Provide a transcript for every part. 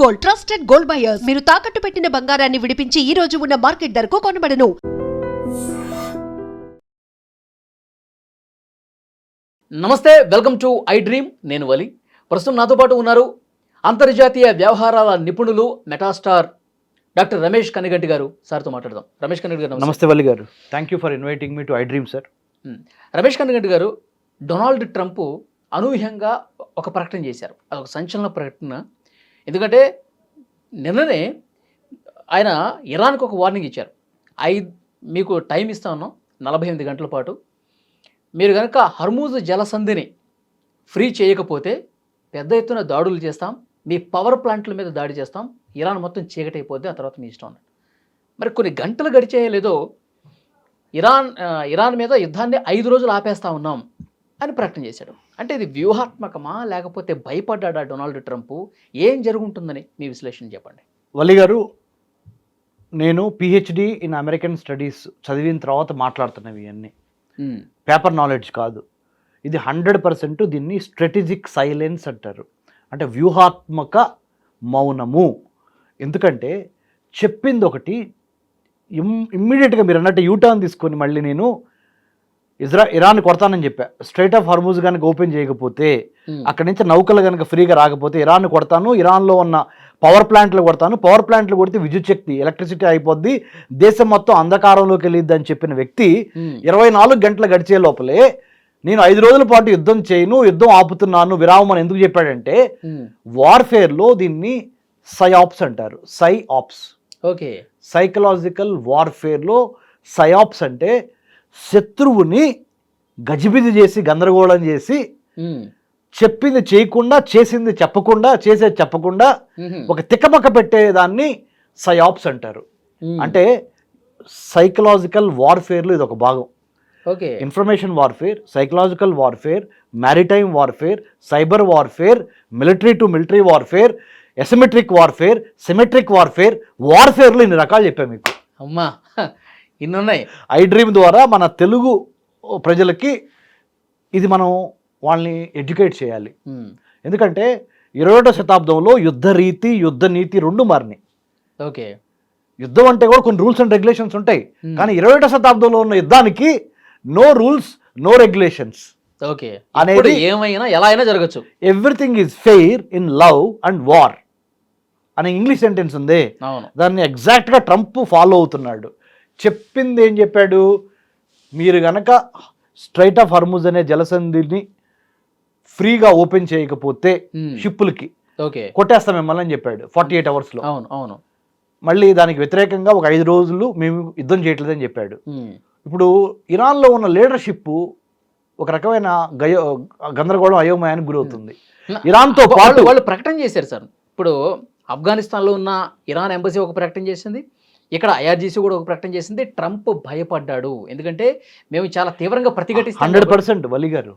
Gold, trusted gold buyers. మీరు తాకట్టు పెట్టిన బంగారాన్ని విడిపించి ఈ రోజు ఉన్న మార్కెట్ ధరకు కొనబడను. నమస్తే, వెల్కమ్ టు ఐ డ్రీమ్. నేను వలి. ప్రస్తుతం నాతో పాటు ఉన్నారు అంతర్జాతీయ వ్యవహారాల నిపుణులు మెటాస్టార్ డాక్టర్ రమేష్ కనిగంటి గారు. సార్తో మాట్లాడదాం. రమేష్ కనిగంటి గారు నమస్తే వల్లి గారు. Thank you for inviting me to I dream sir. Ramesh Kaniganti గారు, డొనాల్డ్ ట్రంప్ అనూహ్యంగా ఒక ప్రకటన చేశారు. అదొక సంచలన ప్రకటన. ఎందుకంటే నిన్ననే ఆయన ఇరాన్కి ఒక వార్నింగ్ ఇచ్చారు. మీకు టైం ఇస్తా ఉన్నాం 48 గంటల పాటు. మీరు కనుక హర్మూజ్ జలసంధిని ఫ్రీ చేయకపోతే పెద్ద ఎత్తున దాడులు చేస్తాం, మీ పవర్ ప్లాంట్ల మీద దాడి చేస్తాం, ఇరాన్ మొత్తం చీకటైపోద్ది, ఆ తర్వాత మీ ఇష్టం అన్నాడు. మరి కొన్ని గంటలు గడిచాయో లేదో ఇరాన్ మీద యుద్ధాన్ని 5 రోజులు ఆపేస్తా ఉన్నాం అని ప్రకటన చేశాడు. అంటే ఇది వ్యూహాత్మకమా లేకపోతే భయపడ్డా డొనాల్డ్ ట్రంప్? ఏం జరుగుతుందని మీ విశ్లేషణ చెప్పండి. వల్లి గారు, నేను పిహెచ్డి ఇన్ అమెరికన్ స్టడీస్ చదివిన తర్వాత మాట్లాడుతున్నవి ఇవన్నీ పేపర్ నాలెడ్జ్ కాదు. ఇది 100% దీన్ని స్ట్రాటజిక్ సైలెన్స్ అంటారు. అంటే వ్యూహాత్మక మౌనము. ఎందుకంటే చెప్పింది ఒకటి, ఇమ్మీడియట్గా మీరు అన్నట్టు యూటర్న్ తీసుకొని మళ్ళీ నేను ఇరాన్ కొడతానని చెప్పా. స్ట్రైట్ ఆఫ్ హార్మూజ్ కనుక ఓపెన్ చేయకపోతే, అక్కడి నుంచి నౌకలు కనుక ఫ్రీగా రాకపోతే ఇరాన్ కొడతాను, ఇరాన్లో ఉన్న పవర్ ప్లాంట్లు కొడతాను, పవర్ ప్లాంట్లు కొడితే విద్యుత్ శక్తి ఎలక్ట్రిసిటీ అయిపోద్ది, దేశం మొత్తం అంధకారంలోకి వెళ్ళిద్ది అని చెప్పిన వ్యక్తి 24 గంటలు గడిచే లోపలే నేను 5 రోజుల పాటు యుద్ధం చేయను, యుద్ధం ఆపుతున్నాను, విరామం అని ఎందుకు చెప్పాడంటే వార్ఫేర్లో దీన్ని సైఆప్స్ అంటారు. సైఆప్స్, ఓకే. సైకలాజికల్ వార్ఫేర్లో సైఆప్స్ అంటే శత్రువుని గజిబిజి చేసి గందరగోళం చేసి చెప్పింది చేయకుండా, చేసింది చెప్పకుండా, చేసేది చెప్పకుండా ఒక తిక్కమక్క పెట్టేదాన్ని సైఆప్స్ అంటారు. అంటే సైకలాజికల్ వార్ఫేర్లో ఇది ఒక భాగం. Okay. Information warfare, psychological warfare, maritime warfare, cyber warfare, military to military warfare, asymmetric warfare, symmetric warfare. వార్ఫేర్లో ఇన్ని రకాలు చెప్పాను మీకు. అమ్మా, ఇన్ని ఉన్నాయి. ఐ డ్రీమ్ ద్వారా మన తెలుగు ప్రజలకి ఇది మనం వాళ్ళని ఎడ్యుకేట్ చేయాలి. ఎందుకంటే 21వ శతాబ్దంలో యుద్ధ రీతి, యుద్ధ నీతి రెండు మారినాయి. ఓకే. యుద్ధం అంటే కూడా కొన్ని రూల్స్ అండ్ రెగ్యులేషన్స్ ఉంటాయి, కానీ 21వ శతాబ్దంలో ఉన్న యుద్ధానికి no rules, no regulations. Okay. అనేది ఏమైనా ఎలా అయినా జరగచ్చు. Everything is fair in love and war అనే ఇంగ్లీష్ సెంటెన్స్ ఉంది. దాన్ని ఎగ్జాక్ట్గా ట్రంప్ ఫాలో అవుతున్నాడు. చెప్పింది ఏం చెప్పాడు? మీరు గనక స్ట్రైట్ ఆఫ్ హర్మూజ్ అనే జలసంధిని ఫ్రీగా ఓపెన్ చేయకపోతే షిప్పులకి కొట్టేస్తాం మిమ్మల్ని అని చెప్పాడు 48 అవర్స్లో. అవును అవును. మళ్ళీ దానికి వ్యతిరేకంగా ఒక 5 రోజులు మేము యుద్ధం చేయట్లేదని చెప్పాడు. ఇప్పుడు ఇరాన్లో ఉన్న లీడర్షిప్ ఒక రకమైన గందరగోళం, అయోమయానికి గురవుతుంది. ఇరాన్తో పాటు వాళ్ళు ప్రకటన చేశారు సార్. ఇప్పుడు ఆఫ్ఘనిస్తాన్లో ఉన్న ఇరాన్ ఎంబసీ ఒక ప్రకటన చేసింది, ఇక్కడ ఐఆర్జీసీ కూడా ఒక ప్రకటన చేసింది. ట్రంప్ భయపడ్డాడు, ఎందుకంటే మేము చాలా తీవ్రంగా ప్రతిఘటిస్తాం. 100% వలి గారు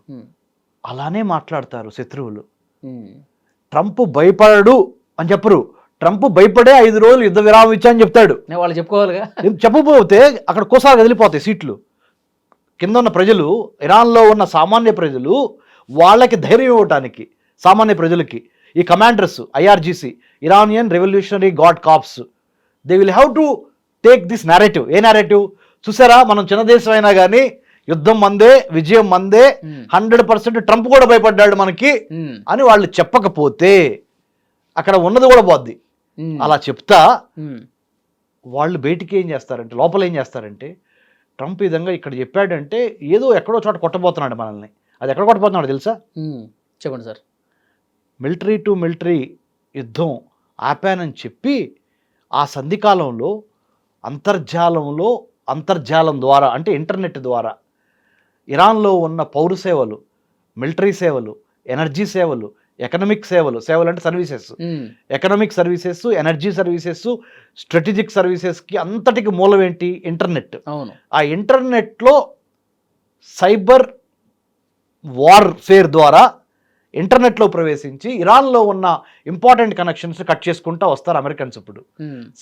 అలానే మాట్లాడతారు శత్రువులు. ట్రంప్ భయపడడు అని చెప్పరు. ట్రంప్ భయపడే 5 రోజులు యుద్ధ విరామం ఇచ్చా అని చెప్తాడు. వాళ్ళు చెప్పుకోవాలిగా. చెప్పకపోతే అక్కడ కోసాలు కదిలిపోతాయి సీట్లు. కింద ఉన్న ప్రజలు, ఇరాన్లో ఉన్న సామాన్య ప్రజలు, వాళ్ళకి ధైర్యం ఇవ్వటానికి సామాన్య ప్రజలకి ఈ commanders, IRGC, Iranian revolutionary guard corps, they will have to take this narrative. ఏ నారేటివ్? చూసారా, మనం చిన్న దేశం అయినా కానీ యుద్ధం మందే, విజయం మందే, 100% ట్రంప్ కూడా భయపడ్డాడు మనకి అని వాళ్ళు చెప్పకపోతే అక్కడ ఉన్నది కూడా పోద్ది. అలా చెప్తా వాళ్ళు బయటికి ఏం చేస్తారంటే, లోపల ఏం చేస్తారంటే, ట్రంప్ ఈ విధంగా ఇక్కడ చెప్పాడంటే ఏదో ఎక్కడో చోట కొట్టబోతున్నాడు మనల్ని. అది ఎక్కడ కొట్టబోతున్నాడు తెలుసా? చెప్పండి సార్. మిలిటరీ టు మిలిటరీ యుద్ధం ఆపానని చెప్పి ఆ సంధికాలంలో అంతర్జాలం ద్వారా, అంటే ఇంటర్నెట్ ద్వారా ఇరాన్లో ఉన్న పౌర సేవలు, మిలిటరీ సేవలు, ఎనర్జీ సేవలు, ఎకనామిక్ సేవలు అంటే services, economic services, energy services, strategic సర్వీసెస్కి అంతటికి మూలం ఏంటి? ఇంటర్నెట్. అవును. ఆ ఇంటర్నెట్లో సైబర్ వార్ఫేర్ ద్వారా ఇంటర్నెట్లో ప్రవేశించి ఇరాన్లో ఉన్న ఇంపార్టెంట్ కనెక్షన్స్ కట్ చేసుకుంటూ వస్తారు అమెరికన్స్. ఇప్పుడు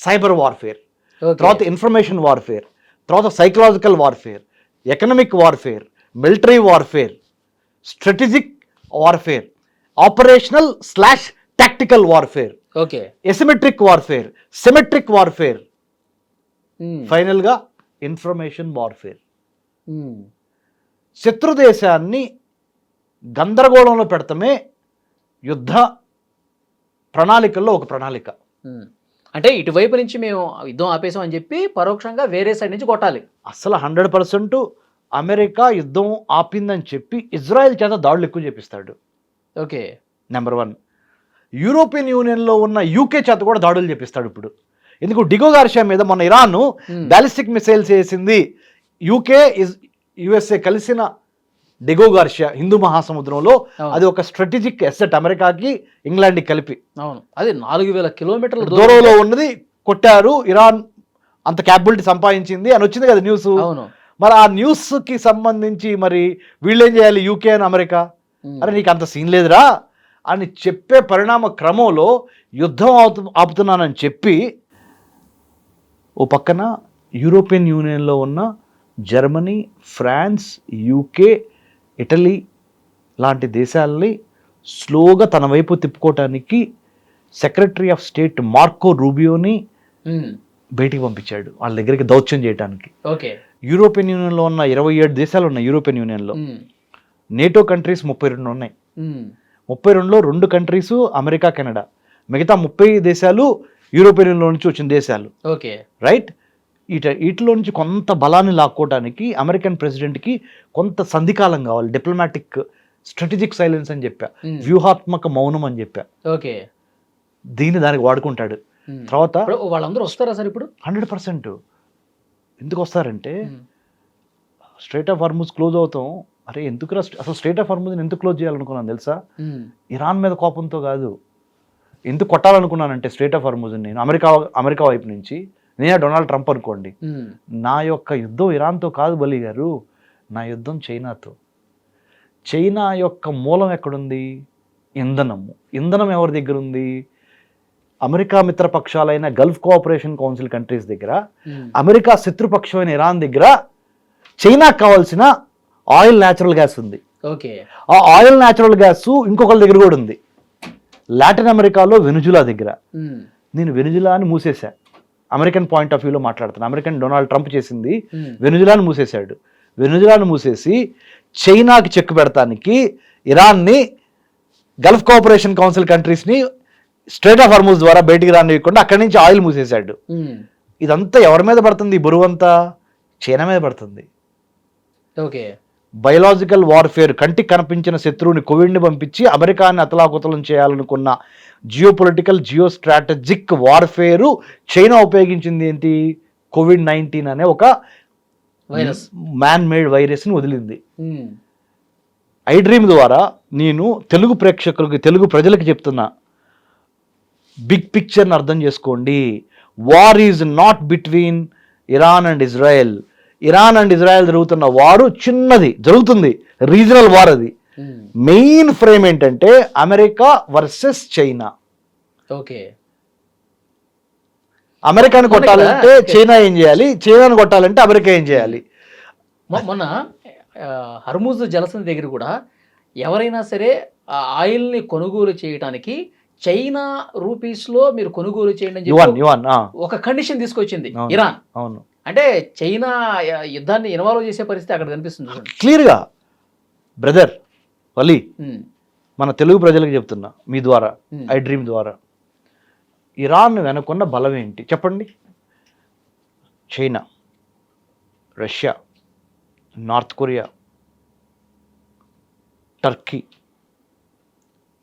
సైబర్ వార్ఫేర్, తర్వాత ఇన్ఫర్మేషన్ వార్ఫేర్, తర్వాత psychological warfare, economic warfare, military warfare, strategic warfare, operational / tactical warfare. Okay. Asymmetric warfare, symmetric warfare, ఫైనల్గా ఇన్ఫర్మేషన్ వార్ఫేర్. శత్రు దేశాన్ని గందరగోళంలో పెడతామే యుద్ధ ప్రణాళికల్లో ఒక ప్రణాళిక. అంటే ఇటువైపు నుంచి మేము యుద్ధం ఆపేసాం అని చెప్పి పరోక్షంగా వేరే సైడ్ నుంచి కొట్టాలి. అసలు 100% అమెరికా యుద్ధం ఆపిందని చెప్పి ఇజ్రాయెల్ చేత దాడులు ఎక్కువ చేపిస్తాడు. ఓకే. నెంబర్ 1. యూరోపియన్ యూనియన్లో ఉన్న యూకే చేత కూడా దాడులు చేపిస్తాడు ఇప్పుడు. ఎందుకు డిగో గార్షియా మీద మొన్న ఇరాన్ బ్యాలిస్టిక్ మిసైల్స్ వేసింది. యూకే యుఎస్ఏ కలిసిన డిగో గార్షియా హిందూ మహాసముద్రంలో, అది ఒక స్ట్రాటజిక్ అసెట్ అమెరికాకి ఇంగ్లాండ్కి కలిపి. అవును, అది 4000 కిలోమీటర్ల దూరంలో ఉన్నది కొట్టారు. ఇరాన్ అంత క్యాపబిలిటీ సంపాదించింది అని వచ్చింది కదా న్యూస్. అవును. మరి ఆ న్యూస్కి సంబంధించి మరి వీళ్ళేం చేయాలి, యూకే అని అమెరికా, అరే నీకు అంత సీన్ లేదురా అని చెప్పే పరిణామ క్రమంలో యుద్ధం ఆపుతున్నానని చెప్పి ఓ పక్కన యూరోపియన్ యూనియన్లో ఉన్న జర్మనీ, ఫ్రాన్స్, యూకే, ఇటలీ లాంటి దేశాలని స్లోగా తన వైపు తిప్పుకోవటానికి సెక్రటరీ ఆఫ్ స్టేట్ మార్కో రూబియోని బయటికి పంపించాడు వాళ్ళ దగ్గరికి దౌత్యం చేయడానికి. ఓకే. యూరోపియన్ యూనియన్లో ఉన్న 27 దేశాలు ఉన్నాయి. యూరోపియన్ యూనియన్లో నేటో కంట్రీస్ 32 ఉన్నాయి. 32లో 2 కంట్రీస్ అమెరికా, కెనడా, మిగతా 30 దేశాలు యూరోపియన్ యూనియన్లో నుంచి వచ్చిన దేశాలు. ఓకే. రైట్. వీటిలో నుంచి కొంత బలాన్ని లాక్కోవడానికి అమెరికన్ ప్రెసిడెంట్కి కొంత సంధికాలం కావాలి. డిప్లొమాటిక్ స్ట్రాటజిక్ సైలెన్స్ అని చెప్పా, వ్యూహాత్మక మౌనం అని చెప్పా. ఓకే. దానికి వాడుకుంటాడు. తర్వాత వాళ్ళందరూ వస్తారా సార్ ఇప్పుడు? 100%. ఎందుకు వస్తారంటే స్ట్రైట్ ఆఫ్ హార్ముజ్ క్లోజ్ అవుతాం. అరే ఎందుకురా అసలు స్ట్రైట్ ఆఫ్ హార్ముజ్ని ఎందుకు క్లోజ్ చేయాలనుకున్నాను తెలుసా? ఇరాన్ మీద కోపంతో కాదు. ఎందుకు కొట్టాలనుకున్నానంటే స్ట్రైట్ ఆఫ్ హార్ముజ్ని నేను అమెరికా వైపు నుంచి, నేనే డొనాల్డ్ ట్రంప్ అనుకోండి, నా యొక్క యుద్ధం ఇరాన్తో కాదు బలి గారు, నా యుద్ధం చైనాతో. చైనా యొక్క మూలం ఎక్కడుంది? ఇంధనము. ఇంధనం ఎవరి దగ్గర ఉంది? అమెరికా మిత్రపక్షాలైన గల్ఫ్ కోఆపరేషన్ కౌన్సిల్ కంట్రీస్ దగ్గర, అమెరికా శత్రుపక్షమైన ఇరాన్ దగ్గర చైనాకు కావాల్సిన ఆయిల్, న్యాచురల్ గ్యాస్ ఉంది. ఓకే. ఆ ఆయిల్, న్యాచురల్ గ్యాస్ ఇంకొకరి దగ్గర కూడా ఉంది. లాటిన్ అమెరికాలో వెనుజులా దగ్గర. నేను వెనుజులాని మూసేశా. అమెరికన్ పాయింట్ ఆఫ్ వ్యూలో మాట్లాడుతాను. అమెరికన్ డొనాల్డ్ ట్రంప్ చేసింది వెనుజులాని మూసేశాడు. వెనుజులాని మూసేసి చైనాకి చెక్ పెడతానికి ఇరాన్ని, గల్ఫ్ కోఆపరేషన్ కౌన్సిల్ కంట్రీస్ని స్ట్రైట్ ఆఫ్ హార్ముజ్ ద్వారా బయటికి రానివ్వకుండా అక్కడి నుంచి ఆయిల్ మూసేశాడు. ఇదంతా ఎవరి మీద పడుతుంది? బరువంతా చైనా మీద పడుతుంది. ఓకే. బయలాజికల్ వార్ఫేర్, కంటికి కనిపించిన శత్రువుని కోవిడ్ని పంపించి అమెరికాని అతలాకుతలం చేయాలనుకున్న geopolitical, geo strategic warfare China ఉపయోగించింది ఏంటి? COVID-19 అనే ఒక వైరస్, మ్యాన్ మేడ్ వైరస్ని వదిలింది. ఐ డ్రీమ్ ద్వారా నేను తెలుగు ప్రేక్షకులకి, తెలుగు ప్రజలకు చెప్తున్నా, బిగ్ పిక్చర్ని అర్థం చేసుకోండి. War is not between Iran and Israel. Iran and Israel జరుగుతున్న వారు చిన్నది జరుగుతుంది, రీజనల్ వార్. అది మెయిన్ ఫ్రేమ్ ఏంటంటే అమెరికా వర్సెస్ చైనా. ఓకే. అమెరికాని కొట్టాలంటే చైనా ఏం చేయాలి, చైనాని కొట్టాలంటే అమెరికా ఏం చేయాలి? మొన్న హర్ముజ్ జలసంధి దగ్గర కూడా ఎవరైనా సరే ఆ ఆయిల్ని కొనుగోలు చేయడానికి చైనా రూపీస్లో మీరు కొనుగోలు చేయండి అని చెప్పి ఒక కండిషన్ తీసుకొచ్చింది ఇరాన్. అవును. అంటే చైనా యుద్ధాన్ని ఇన్వాల్వ్ చేసే పరిస్థితి అక్కడ కనిపిస్తుంది క్లియర్గా. బ్రదర్ వలీ, మన తెలుగు ప్రజలకు చెప్తున్నా మీ ద్వారా, ఐ డ్రీమ్ ద్వారా, ఇరాన్ వెనుకున్న బలం ఏంటి చెప్పండి? China, Russia, north Korea, Turkey,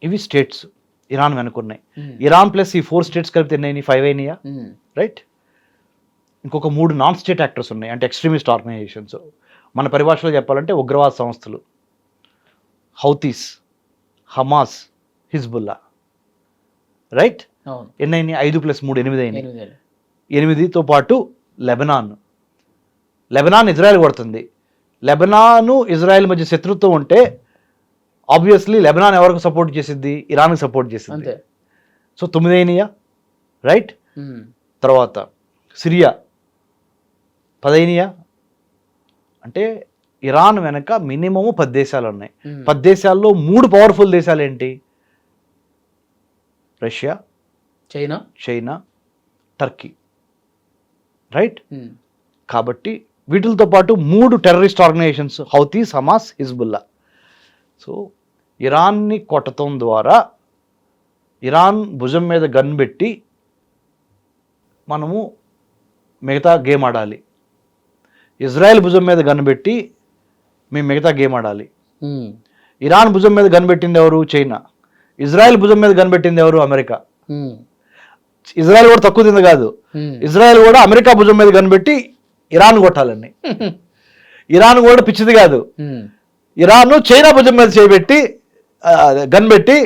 ఇవి స్టేట్స్ ఇరాన్ వెనుకున్నాయి. ఇరాన్ ప్లస్ ఈ 4 స్టేట్స్ కలిపితే ఎన్ని? 5 అయినాయా? రైట్. ఇంకొక 3 నాన్ స్టేట్ యాక్టర్స్ ఉన్నాయి, అంటే ఎక్స్ట్రీమిస్ట్ ఆర్గనైజేషన్స్. మన పరిభాషలో చెప్పాలంటే ఉగ్రవాద సంస్థలు, హౌతీస్, హమాస్, హిజ్బుల్లా. రైట్. ఎన్నైనాయి? 5 + 3 8 అయినాయి. 8తో పాటు లెబనాన్ ఇజ్రాయెల్ కొడుతుంది. లెబనాను ఇజ్రాయెల్ మధ్య శత్రుత్వం ఉంటే ఆబ్వియస్లీ లెబనాన్ ఎవరికి సపోర్ట్ చేసిద్ది? ఇరాన్కి సపోర్ట్ చేసింది. సో 9 అయినాయా? రైట్. తర్వాత సిరియా 10 అయినాయా? అంటే ఇరాన్ వెనక మినిమము 10 దేశాలు ఉన్నాయి. 10 దేశాల్లో 3 పవర్ఫుల్ దేశాలు ఏంటి? Russia, China, Turkey, right. కాబట్టి వీటితో పాటు 3 terrorist organisations, Houthis, Hamas, Hezbollah. So ఇరాన్ని కొట్టడం ద్వారా ఇరాన్ భుజం మీద గన్ పెట్టి మనము మిగతా గేమ్ ఆడాలి, ఇజ్రాయెల్ భుజం మీద గన్ పెట్టి మేము మిగతా గేమ్ ఆడాలి. ఇరాన్ భుజం మీద గన్ పెట్టింది ఎవరు? చైనా. ఇజ్రాయెల్ భుజం మీద గన్ పెట్టింది ఎవరు? అమెరికా. ఇజ్రాయెల్ కూడా తక్కువ తింది కాదు, ఇజ్రాయెల్ కూడా అమెరికా భుజం మీద గన్ పెట్టి ఇరాన్ కొట్టాలని. ఇరాన్ కూడా పిచ్చిది కాదు, ఇరాన్ చైనా భుజం మీద చేయబెట్టి గన్ పెట్టి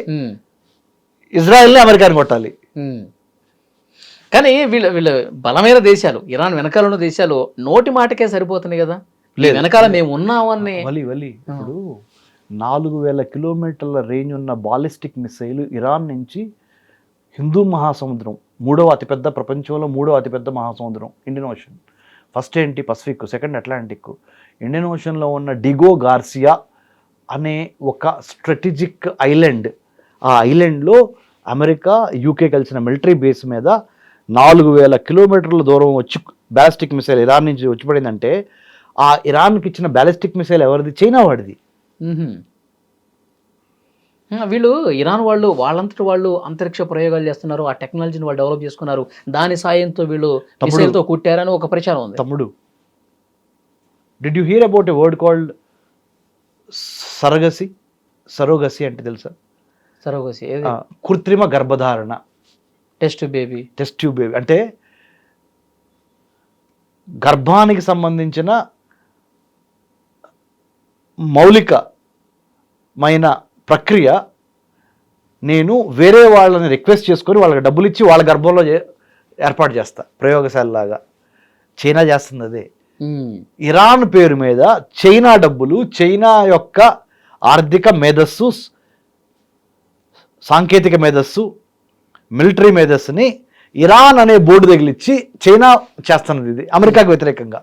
ఇజ్రాయెల్ని అమెరికాని కొట్టాలి. కానీ వీళ్ళ బలమైన దేశాలు, ఇరాన్ వెనకాల ఉన్న దేశాలు నోటి మాటకే సరిపోతున్నాయి కదా, వెనకాల మేము ఉన్నామని. ఇప్పుడు 4000 కిలోమీటర్ల రేంజ్ ఉన్న బాలిస్టిక్ మిసైల్ ఇరాన్ నుంచి హిందూ మహాసముద్రం, ప్రపంచంలో మూడవ అతిపెద్ద మహాసముద్రం ఇండియన్ ఓషన్. ఫస్ట్ ఏంటి? Pacific, second Atlantic. ఇండియన్ ఓషన్లో ఉన్న డిగో గార్సియా అనే ఒక స్ట్రాటజిక్ ఐలాండ్, ఆ ఐలాండ్లో అమెరికా, యూకే కలిసిన మిలిటరీ బేస్ మీద 4000 కిలోమీటర్ల దూరం వచ్చి బ్యాలిస్టిక్ మిసైల్ ఇరాన్ నుంచి వచ్చి పడిందంటే, ఆ ఇరాన్కి ఇచ్చిన బ్యాలిస్టిక్ మిసైల్ ఎవరిది? చైనా వాడిది. వీళ్ళు ఇరాన్ వాళ్ళు వాళ్ళంతటి వాళ్ళు అంతరిక్ష ప్రయోగాలు చేస్తున్నారు, ఆ టెక్నాలజీని వాళ్ళు డెవలప్ చేసుకున్నారు, దాని సాయంతో వీళ్ళు మిసైల్తో కుట్టారని ఒక ప్రచారం ఉంది. తమ్ముడు, did you hear about a word called surrogacy? Surrogacy అంటే తెలుసా? సరోగసీ కృత్రిమ గర్భధారణ, టెస్ట్ బేబీ అంటే గర్భానికి సంబంధించిన మౌలికమైన ప్రక్రియ నేను వేరే వాళ్ళని రిక్వెస్ట్ చేసుకొని వాళ్ళకి డబ్బులు ఇచ్చి వాళ్ళ గర్భంలో ఏర్పాటు చేస్తా, ప్రయోగశాలలాగా. చైనా చేస్తుంది అదే. ఇరాన్ పేరు మీద చైనా డబ్బులు, చైనా యొక్క ఆర్థిక మేధస్సు, సాంకేతిక మేధస్సు, మిలిటరీ మేధస్సుని ఇరాన్ అనే బోర్డు తగిలిచ్చి చైనా చేస్తున్నది. ఇది అమెరికాకు వ్యతిరేకంగా.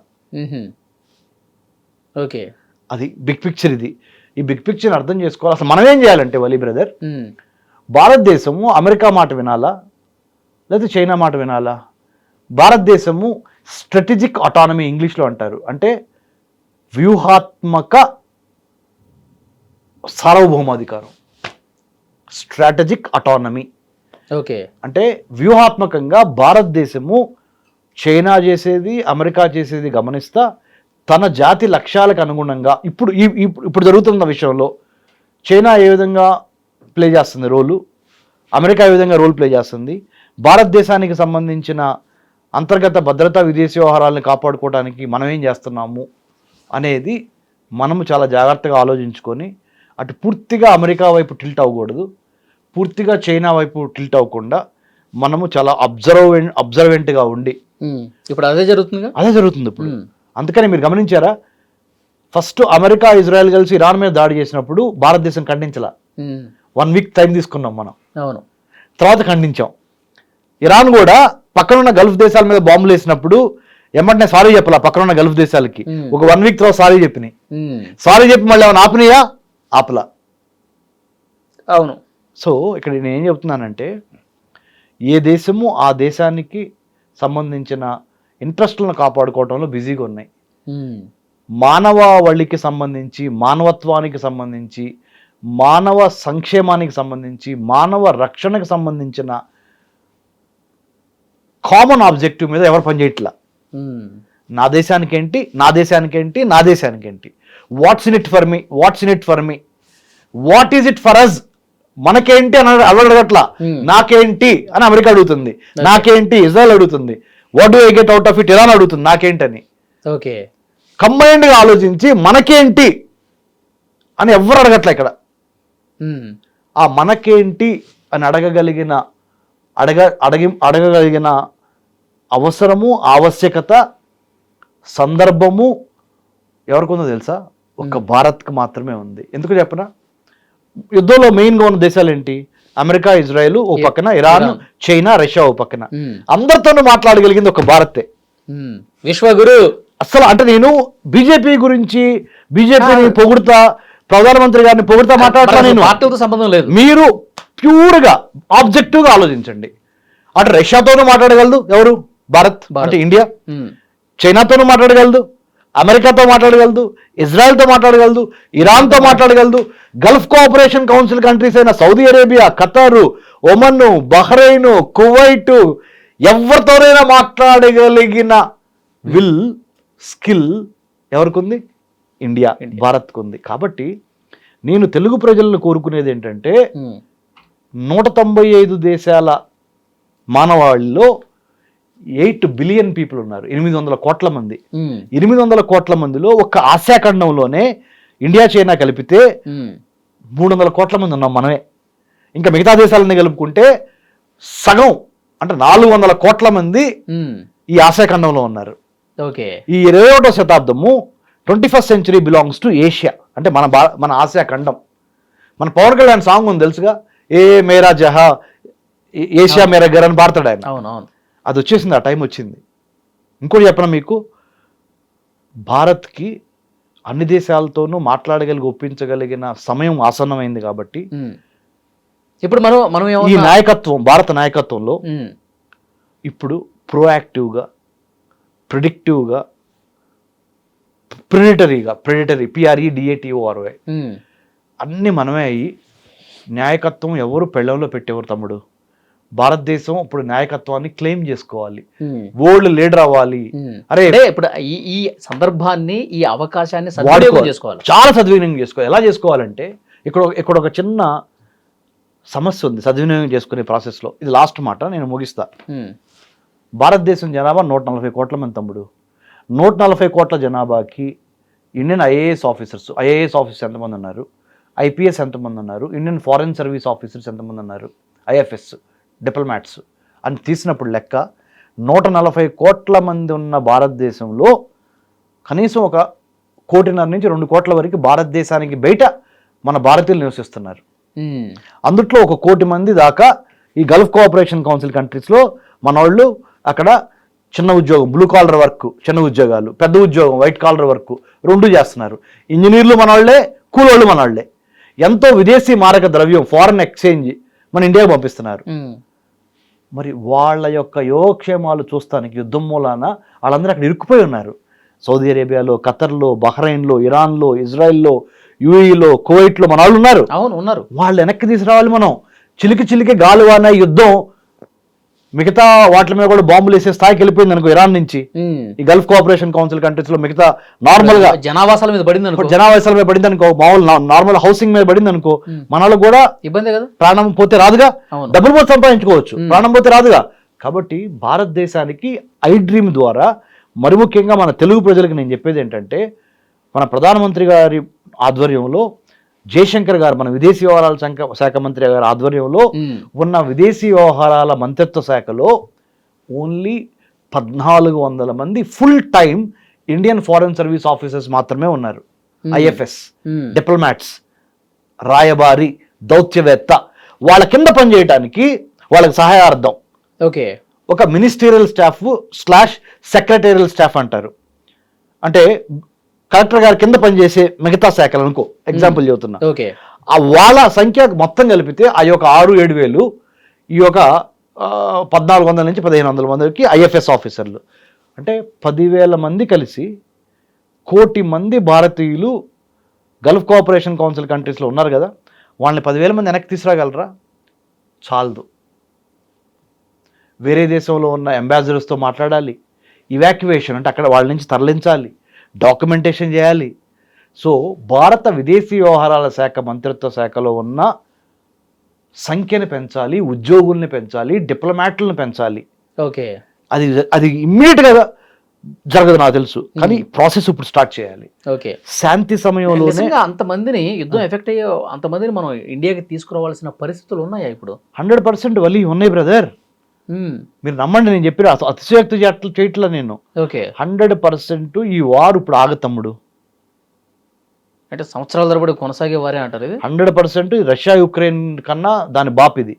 ఓకే, అది బిగ్ పిక్చర్. ఇది ఈ బిగ్ పిక్చర్ని అర్థం చేసుకోవాలి. అసలు మనం ఏం చేయాలంటే వలి బ్రదర్, భారతదేశము అమెరికా మాట వినాలా లేదా చైనా మాట వినాలా? భారతదేశము స్ట్రాటజిక్ ఆటానమీ ఇంగ్లీష్లో అంటారు, అంటే వ్యూహాత్మక సార్వభౌమాధికారం, స్ట్రాటజిక్ ఆటానమీ. ఓకే, అంటే వ్యూహాత్మకంగా భారతదేశము చైనా చేసేది, అమెరికా చేసేది గమనిస్తా తన జాతి లక్ష్యాలకు అనుగుణంగా ఇప్పుడు జరుగుతున్న విషయంలో చైనా ఏ విధంగా ప్లే చేస్తుంది రోలు, అమెరికా ఏ విధంగా రోల్ ప్లే చేస్తుంది, భారతదేశానికి సంబంధించిన అంతర్గత భద్రతా విదేశీ వ్యవహారాలను కాపాడుకోవడానికి మనం ఏం చేస్తున్నాము అనేది మనము చాలా జాగ్రత్తగా ఆలోచించుకొని, అటు పూర్తిగా అమెరికా వైపు టిల్ట్ అవ్వకూడదు, పూర్తిగా చైనా వైపు టిల్ట్ అవ్వకుండా మనము చాలా అబ్జర్వెంట్గా ఉండి. ఇప్పుడు అదే జరుగుతుంది ఇప్పుడు. అందుకని మీరు గమనించారా, ఫస్ట్ అమెరికా, ఇజ్రాయెల్ కలిసి ఇరాన్ మీద దాడి చేసినప్పుడు భారతదేశం ఖండించలా. 1 వీక్ టైం తీసుకున్నాం మనం. అవును, తర్వాత ఖండించాం. ఇరాన్ కూడా పక్కనున్న గల్ఫ్ దేశాల మీద బాంబులు వేసినప్పుడు ఏమంటే సారీ చెప్పాల, పక్కనున్న గల్ఫ్ దేశాలకి ఒక 1 వీక్ తర్వాత సారీ చెప్పినాయి. సారీ చెప్పి మళ్ళీ ఏమైనా ఆపినాయా? ఆపలా. అవును. సో ఇక్కడ నేను ఏం చెప్తున్నానంటే, ఏ దేశము ఆ దేశానికి సంబంధించిన ఇంట్రెస్ట్లను కాపాడుకోవడంలో బిజీగా ఉన్నాయి. మానవాళికి సంబంధించి, మానవత్వానికి సంబంధించి, మానవ సంక్షేమానికి సంబంధించి, మానవ రక్షణకు సంబంధించిన కామన్ ఆబ్జెక్టివ్ మీద ఎవరు పనిచేయట్లా. నా దేశానికేంటి, నా దేశానికేంటి, నా దేశానికేంటి, what's in it for me, what's in it for me, what is it for us, మనకేంటి అని అడగట్లా. నాకేంటి అని అమెరికా అడుగుతుంది, నాకేంటి ఇజ్రాయెల్ అడుగుతుంది, what do I get out of it Iran అడుగుతుంది నాకేంటని. ఓకే, కంబైన్డ్గా ఆలోచించి మనకేంటి అని ఎవ్వరు అడగట్లే ఇక్కడ. ఆ మనకేంటి అని అడగగలిగిన అవసరము, ఆవశ్యకత, సందర్భము ఎవరికొందో తెలుసా? ఒక్క భారత్కి మాత్రమే ఉంది. ఎందుకు చెప్పనా? యుద్ధంలో మెయిన్గా ఉన్న దేశాలు ఏంటి? అమెరికా, ఇజ్రాయెల్ ఓ పక్కన, ఇరాన్, చైనా, రష్యా ఓ పక్కన. అందరితోనూ మాట్లాడగలిగింది ఒక భారతే. విశ్వగురు. అసలు అంటే నేను బీజేపీ గురించి, బీజేపీని పొగుడుతా, ప్రధానమంత్రి గారిని పొగుడుతా మాట్లాడతా, నేను పార్టీతో సంబంధం లేదు. మీరు ప్యూర్గా ఆబ్జెక్టివ్గా ఆలోచించండి. అటు రష్యాతోనూ మాట్లాడగలదు ఎవరు? భారత్. అంటే ఇండియా. చైనాతోనూ మాట్లాడగలదు, అమెరికాతో మాట్లాడగలదు, ఇజ్రాయెల్తో మాట్లాడగలదు, ఇరాన్తో మాట్లాడగలదు, గల్ఫ్ కోఆపరేషన్ కౌన్సిల్ కంట్రీస్ అయిన Saudi Arabia, ఖతారు, Oman, Bahrain, Kuwait, ఎవరితోనైనా మాట్లాడగలిగిన విల్, స్కిల్ ఎవరికి ఉంది? ఇండియా, భారత్కు ఉంది. కాబట్టి నేను తెలుగు ప్రజలను కోరుకునేది ఏంటంటే 195 దేశాల మానవాళిలో 8 బిలియన్ పీపుల్ ఉన్నారు, 800 కోట్ల మంది. 800 కోట్ల మందిలో ఒక్క ఆసియా ఖండంలోనే ఇండియా చైనా కలిపితే 300 కోట్ల మంది ఉన్నాం మనమే. ఇంకా మిగతా దేశాలన్నీ కలుపుకుంటే సగం, అంటే 400 కోట్ల మంది ఈ ఆసియా ఖండంలో ఉన్నారు. ఓకే. ఈ 21వ శతాబ్దము 21st century belongs to Asia, అంటే మన ఆసియా ఖండం. మన పవన్ కళ్యాణ్ సాంగ్ ఉంది తెలుసుగా, ఏ మేరా జహా ఏషియా మేరా గర్ అని పాడతాడు ఆయన. అవునవును, అది వచ్చేసింది, ఆ టైం వచ్చింది. ఇంకోటి చెప్పనా మీకు, భారత్కి అన్ని దేశాలతోనూ ఒప్పించగలిగిన సమయం ఆసన్నమైంది. కాబట్టి ఇప్పుడు మనం ఈ నాయకత్వం, భారత నాయకత్వంలో ఇప్పుడు ప్రోయాక్టివ్గా, ప్రిడిక్టివ్గా, ప్రెడిటరీ PREDATORY అన్నీ మనమే అయ్యి, నాయకత్వం ఎవరు పెళ్ళంలో పెట్టేవారు తమ్ముడు. భారతదేశం ఇప్పుడు నాయకత్వాన్ని క్లెయిమ్ చేసుకోవాలి, వరల్డ్ లీడర్ అవ్వాలి. అరే ఇప్పుడు ఈ సందర్భాన్ని, ఈ అవకాశాన్ని సద్వినియోగం చేసుకోవాలి, చాలా సద్వినియోగం చేసుకోవాలి. ఎలా చేసుకోవాలంటే ఇక్కడ ఒక చిన్న సమస్య ఉంది సద్వినియోగం చేసుకునే ప్రాసెస్లో. ఇది లాస్ట్ మాట, నేను ముగిస్తా. భారతదేశం జనాభా 140 కోట్ల మంది తమ్ముడు. 140 కోట్ల జనాభాకి ఇండియన్ ఐఏఎస్ ఆఫీసర్స్ ఎంతమంది ఉన్నారు, IPS ఎంతమంది ఉన్నారు, ఇండియన్ ఫారెన్ సర్వీస్ ఆఫీసర్స్ ఎంతమంది ఉన్నారు, IFS, డిప్లొమాట్స్ అని తీసినప్పుడు లెక్క 140 కోట్ల మంది ఉన్న భారతదేశంలో కనీసం 1.5 కోటి నుంచి 2 కోట్ల వరకు భారతదేశానికి బయట మన భారతీయులు నివసిస్తున్నారు. అందుట్లో 1 కోటి మంది దాకా ఈ గల్ఫ్ కోఆపరేషన్ కౌన్సిల్ కంట్రీస్లో మన వాళ్ళు అక్కడ చిన్న ఉద్యోగం, బ్లూ కాలర్ వర్క్, చిన్న ఉద్యోగాలు, పెద్ద ఉద్యోగం, వైట్ కాలర్ వర్క్ 2 చేస్తున్నారు. ఇంజనీర్లు మన వాళ్ళే, కూలోళ్ళు మన వాళ్ళే. ఎంతో విదేశీ మారక ద్రవ్యం, ఫారెన్ ఎక్స్చేంజ్ మన ఇండియాకి పంపిస్తున్నారు. మరి వాళ్ళ యొక్క యోగక్షేమాలు చూస్తానికి యుద్ధం మూలాన వాళ్ళందరూ అక్కడ ఇరుక్కుపోయి ఉన్నారు. సౌదీ అరేబియాలో, ఖతర్లో, బహ్రెయిన్లో, ఇరాన్లో, ఇజ్రాయెల్లో, UAEలో, కువైట్లో మన వాళ్ళు ఉన్నారు. అవును, ఉన్నారు. వాళ్ళు వెనక్కి తీసుకురావాలి. మనం చిలికి గాలువాన యుద్ధం మిగతా వాటి మీద కూడా బాంబులు వేసే స్థాయికి వెళ్ళిపోయింది అనుకో ఇరాన్ నుంచి. ఈ గల్ఫ్ కోఆపరేషన్ కౌన్సిల్ కంట్రీస్ లో మిగతా నార్మల్ గా జనావాసాల మీద పడింది అనుకో, మామూలు నార్మల్ హౌసింగ్ మీద పడింది అనుకో, మన వాళ్ళకి కూడా ఇబ్బంది కదా. ప్రాణం పోతే రాదుగా, డబ్బులు పోతే సంపాదించుకోవచ్చు, ప్రాణం పోతే రాదుగా. కాబట్టి భారతదేశానికి ఐ డ్రీమ్ ద్వారా, మరి ముఖ్యంగా మన తెలుగు ప్రజలకు నేను చెప్పేది ఏంటంటే, మన ప్రధానమంత్రి గారి ఆధ్వర్యంలో, జయశంకర్ గారు మన విదేశీ వ్యవహారాల శాఖ మంత్రి గారి ఆధ్వర్యంలో ఉన్న విదేశీ వ్యవహారాల మంత్రిత్వ శాఖలో ఓన్లీ 1400 మంది full time Indian foreign service officers మాత్రమే ఉన్నారు. IFS, డిప్లొమాట్స్, రాయబారి, దౌత్యవేత్త. వాళ్ళ కింద పనిచేయడానికి వాళ్ళకి సహాయార్థం ఒక మినిస్టీరియల్ స్టాఫ్ / సెక్రటేరియల్ స్టాఫ్ అంటారు. అంటే కలెక్టర్ గారి కింద పనిచేసే మిగతా శాఖలు అనుకో, ఎగ్జాంపుల్ చెబుతున్నా. వాళ్ళ సంఖ్య మొత్తం కలిపితే ఆ యొక్క 6-7 వేలు, ఈ యొక్క 1400 నుంచి 1500 మందికి IFS ఆఫీసర్లు. అంటే 10,000 మంది కలిసి 1 కోటి మంది భారతీయులు గల్ఫ్ కోఆపరేషన్ కౌన్సిల్ కంట్రీస్లో ఉన్నారు కదా, వాళ్ళని 10,000 మంది వెనక్కి తీసుకురాగలరా? చాలదు. వేరే దేశంలో ఉన్న అంబాసిడర్స్తో మాట్లాడాలి, ఇవాక్యువేషన్ అంటే అక్కడ వాళ్ళ నుంచి తరలించాలి, డాక్యుమెంటేషన్ చేయాలి. సో భారత విదేశీ వ్యవహారాల శాఖ మంత్రిత్వ శాఖలో ఉన్న సంఖ్యను పెంచాలి, ఉద్యోగుల్ని పెంచాలి, డిప్లొమాట్లను పెంచాలి. అది ఇమ్మీడియట్గా జరగదు నాకు తెలుసు, కానీ ప్రాసెస్ ఇప్పుడు స్టార్ట్ చేయాలి. శాంతి సమయంలోనే అంతమందిని యుద్ధం ఎఫెక్ట్ అయ్యే అంతమందిని మనం ఇండియాకి తీసుకురావాల్సిన పరిస్థితులు ఉన్నాయా ఇప్పుడు? 100% వలి ఉన్నాయి బ్రదర్. మీరు నమ్మండి, నేను చెప్పిన అతిశయోక్తి చేయట్లా నేను. 100% ఈ వారు ఇప్పుడు ఆగతమ్ముడు. అంటే సంవత్సరాల తరబడి కొనసాగే వారే అంటారు ఇది. 100% రష్యా యుక్రెయిన్ కన్నా దాని బాప్ ఇది.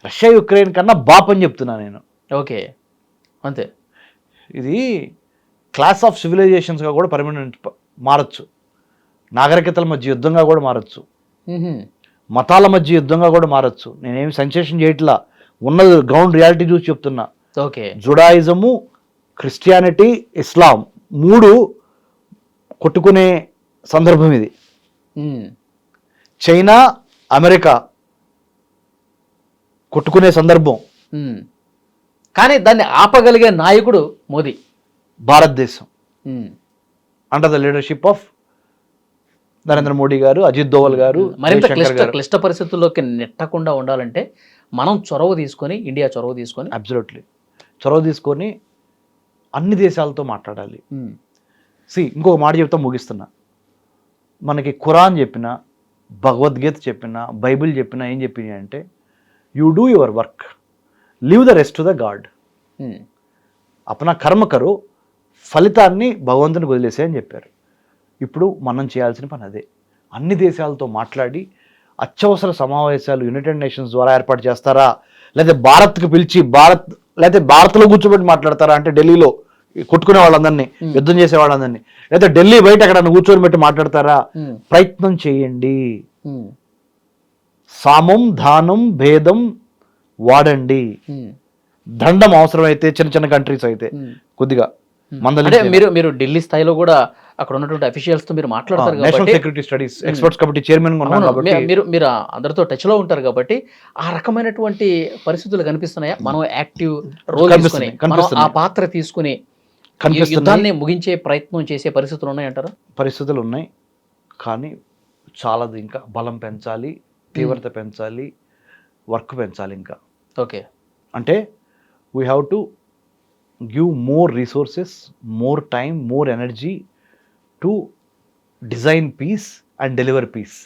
రష్యా యుక్రెయిన్ కన్నా బాప్ అని చెప్తున్నా నేను. అంతే. ఇది క్లాస్ ఆఫ్ సివిలైజేషన్స్గా కూడా పర్మనెంట్ మారచ్చు, నాగరికతల మధ్య యుద్ధంగా కూడా మారచ్చు, మతాల మధ్య యుద్ధంగా కూడా మారచ్చు. నేనేమి సెన్సేషన్ చేయట్లా. ఉన్నది గ్రౌండ్ రియాలిటీ చూసి చెప్తున్నా. ఓకే. జుడాయిజము, క్రిస్టియానిటీ, ఇస్లాం 3 కొట్టుకునే సందర్భం ఇది. చైనా, అమెరికా కొట్టుకునే సందర్భం. కానీ దాన్ని ఆపగలిగే నాయకుడు మోదీ. భారతదేశం under the leadership of Narendra Modi గారు, అజిత్ దోవల్ గారు, మరింత జయశంకర్ గారు. క్లిష్ట పరిస్థితుల్లోకి నెట్టకుండా ఉండాలంటే మనం చొరవ తీసుకొని, ఇండియా చొరవ తీసుకొని, అబ్సల్యూట్లీ చొరవ తీసుకొని అన్ని దేశాలతో మాట్లాడాలి. ఇంకొక మాట చెప్తా ముగిస్తున్నా. మనకి ఖురాన్ చెప్పిన, భగవద్గీత చెప్పిన, బైబిల్ చెప్పిన ఏం చెప్పినాయి అంటే you do your work, leave the rest to the god. అపనా కర్మ కరు, ఫలితాన్ని భగవంతునికి వదిలేసే అని చెప్పారు. ఇప్పుడు మనం చేయాల్సిన పని అదే. అన్ని దేశాలతో మాట్లాడి అత్యవసర సమావేశాలు యునైటెడ్ నేషన్స్ ద్వారా ఏర్పాటు చేస్తారా, లేదా భారత్కి పిలిచి లేకపోతే భారత్లో కూర్చోబెట్టి మాట్లాడతారా అంటే ఢిల్లీలో కొట్టుకునే వాళ్ళందరినీ, యుద్ధం చేసే వాళ్ళందరినీ, లేదా ఢిల్లీ బయట అక్కడ కూర్చొని పెట్టి మాట్లాడతారా? ప్రయత్నం చేయండి. సామం, దానం, భేదం వాడండి. దండం అవసరమైతే చిన్న చిన్న కంట్రీస్ అయితే కొద్దిగా అంటే మీరు ఢిల్లీ స్థాయిలో కూడా అక్కడ ఉన్నటువంటి అఫీషియల్స్ తో మీరు మాట్లాడతారు నేషనల్ కాబట్టి, security studies experts committee chairman ఉన్నాను కాబట్టి మీరు అందరితో టచ్ లో ఉంటారు కాబట్టి ఆ రకమైనటువంటి పరిస్థితులు కనిపిస్తున్నాయా? మనం యాక్టివ్ రోల్ తీసుకుని, మనం ఆ పాత్ర తీసుకుని యుద్ధాన్ని ముగించే ప్రయత్నం చేసే పరిస్థితులు ఉన్నాయంటారా? పరిస్థితులు ఉన్నాయి, కానీ చాలాది. ఇంకా బలం పెంచాలి, తీవ్రత పెంచాలి, వర్క్ పెంచాలి. ఇంకా ఓకే, అంటే we have to give more resources, more time, more energy to design peace and deliver peace.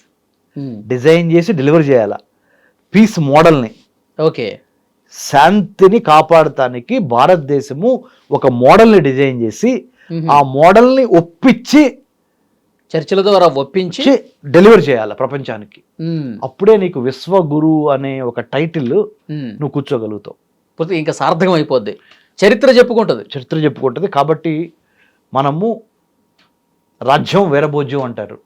Design చేసి డెలివర్ చేయాల పీస్ మోడల్ని. ఓకే, శాంతిని కాపాడటానికి భారతదేశము ఒక మోడల్ని డిజైన్ చేసి ఆ మోడల్ని ఒప్పించి చర్చల ద్వారా ఒప్పించి డెలివర్ చేయాలి ప్రపంచానికి. అప్పుడే నీకు విశ్వగురు అనే ఒక టైటిల్ నువ్వు కూర్చోగలుగుతావు. ఇంకా సార్థకం అయిపోద్ది, చరిత్ర చెప్పుకుంటుంది. కాబట్టి మనము రాజ్యం వీరభోజ్యం అంటారు,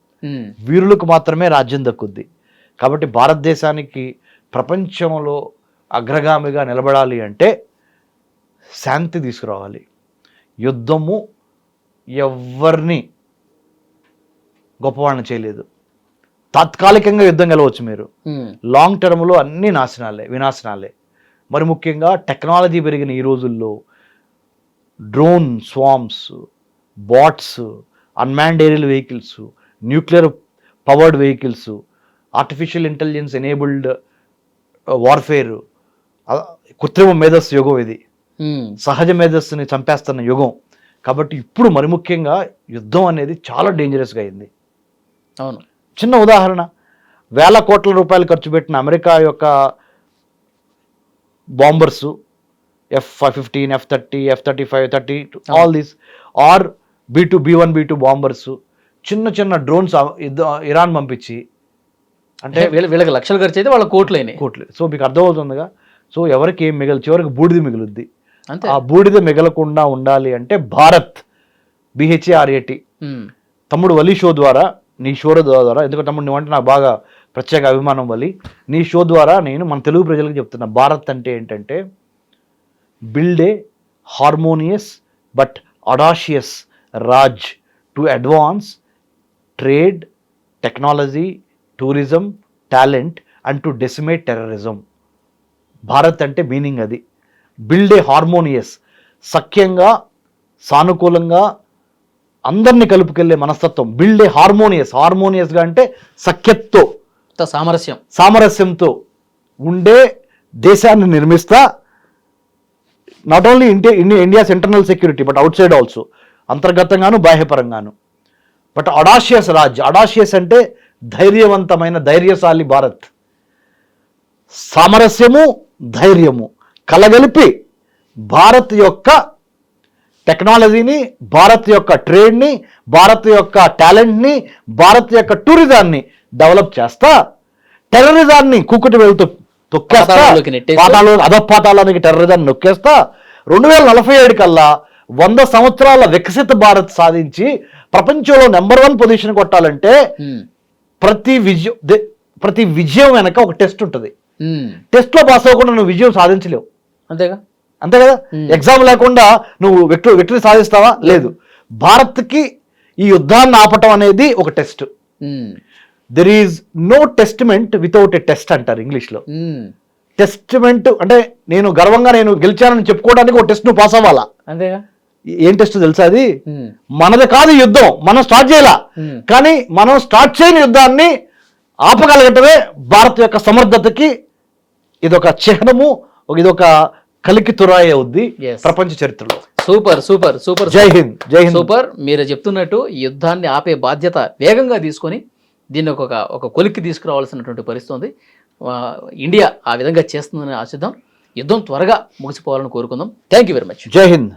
వీరులకు మాత్రమే రాజ్యం దక్కుద్ది. కాబట్టి భారతదేశానికి ప్రపంచంలో అగ్రగామిగా నిలబడాలి అంటే శాంతి తీసుకురావాలి. యుద్ధము ఎవరిని గొప్పవాళ్ళని చేయలేదు. తాత్కాలికంగా యుద్ధం గెలవచ్చు మీరు, లాంగ్ టర్మ్లో అన్ని వినాశనాలే. మరి ముఖ్యంగా టెక్నాలజీ పెరిగిన ఈ రోజుల్లో drone swarms, bots, unmanned aerial vehicles, nuclear powered vehicles, artificial intelligence enabled warfare, కృత్రిమ మేధస్సు యుగం ఇది. సహజ మేధస్సుని చంపేస్తున్న యుగం. కాబట్టి ఇప్పుడు మరి ముఖ్యంగా యుద్ధం అనేది చాలా డేంజరస్గా అయింది. అవును, చిన్న ఉదాహరణ, వేల కోట్ల రూపాయలు ఖర్చు పెట్టిన అమెరికా యొక్క bombers, F-15, F-30, F-35, 30, all these are B-2, B-1, B-2 bombers, చిన్న చిన్న డ్రోన్స్ ఇరాన్ పంపించి, అంటే వీళ్ళకి లక్షలు ఖర్చు అయితే వాళ్ళ కోట్లు. సో మీకు అర్థమవుతుందిగా. సో ఎవరికి ఏం చివరికి బూడిద మిగులుద్ది. అంతే, ఆ బూడిద మిగలకుండా ఉండాలి అంటే భారత్, BHARAT, తమ్ముడు వలి షో ద్వారా, నీ షో ద్వారా, ఎందుకంటే తమ్ముడు నువ్వంటే నాకు బాగా ప్రత్యేక అభిమానం వలి, నీ షో ద్వారా నేను మన తెలుగు ప్రజలకు చెప్తున్నా, భారత్ అంటే ఏంటంటే build a harmonious but audacious Raj to advance trade, technology, tourism, talent and to decimate terrorism. Bharat అంటే మీనింగ్ అది. బిల్డ్ ఏ హార్మోనియస్, సఖ్యంగా, సానుకూలంగా అందరినీ కలుపుకెళ్ళే మనస్తత్వం. బిల్డ్ ఏ హార్మోనియస్గా అంటే సఖ్యతతో, సామరస్యంతో ఉండే దేశాన్ని నిర్మిస్తా. Not only India's internal security but outside also, అంతర్గతంగాను బాహ్యపరంగాను. బట్ అడాషియస్ రాజ్, అడాషియస్ అంటే ధైర్యవంతమైన, ధైర్యశాలి భారత్. సామరస్యము, ధైర్యము కలగలిపి భారత్ యొక్క టెక్నాలజీని, భారత్ యొక్క ట్రేడ్ని, భారత్ యొక్క టాలెంట్ని, భారత్ యొక్క టూరిజాన్ని డెవలప్ చేస్తా, టెర్రరిజాన్ని కుక్కుటి వెళ్తూ తొక్కేస్తా, అధపాతాళానికి టెర్రరిజాన్ని నొక్కేస్తా. 2047 కల్లా 100 సంవత్సరాల వికసిత భారత్ సాధించి ప్రపంచంలో నెంబర్ 1 పొజిషన్ కొట్టాలంటే ప్రతి విజయం వెనక ఒక టెస్ట్ ఉంటుంది. టెస్ట్లో పాస్ అవ్వకుండా నువ్వు విజయం సాధించలేవు. అంతేగా. అంతే కదా. ఎగ్జామ్ లేకుండా నువ్వు విక్టరీ సాధిస్తావా? లేదు. భారత్కి ఈ యుద్ధాన్ని ఆపటం అనేది ఒక test. There is no testament without a test అంటారు ఇంగ్లీష్లో. టెస్ట్మెంట్ అంటే నేను గర్వంగా నేను గెలిచానని చెప్పుకోవడానికి ఒక టెస్ట్ నువ్వు పాస్ అవ్వాలా. అంతేగా. ఏం టెస్ట్ తెలుసా అది? మనది కాదు యుద్ధం, మనం స్టార్ట్ చేయాల, కానీ మనం స్టార్ట్ చేయని యుద్ధాన్ని ఆపగలగటమే భారత్ యొక్క సమర్థతకి ఇదొక చిహ్నము, ఇదొక కలికి తురాయి అవుద్ది ప్రపంచ చరిత్రలో. Super super super. జై హింద్. జై హింద్. సూపర్. మీరు చెప్తున్నట్టు ఈ యుద్ధాన్ని ఆపే బాధ్యత వేగంగా తీసుకొని దీన్ని ఒక కొలిక్కి తీసుకురావాల్సినటువంటి పరిస్థితి ఉంది. ఇండియా ఆ విధంగా చేస్తుందని ఆశిద్దాం. యుద్ధం త్వరగా ముగిసిపోవాలని కోరుకుందాం. Thank you very much. జై హింద్.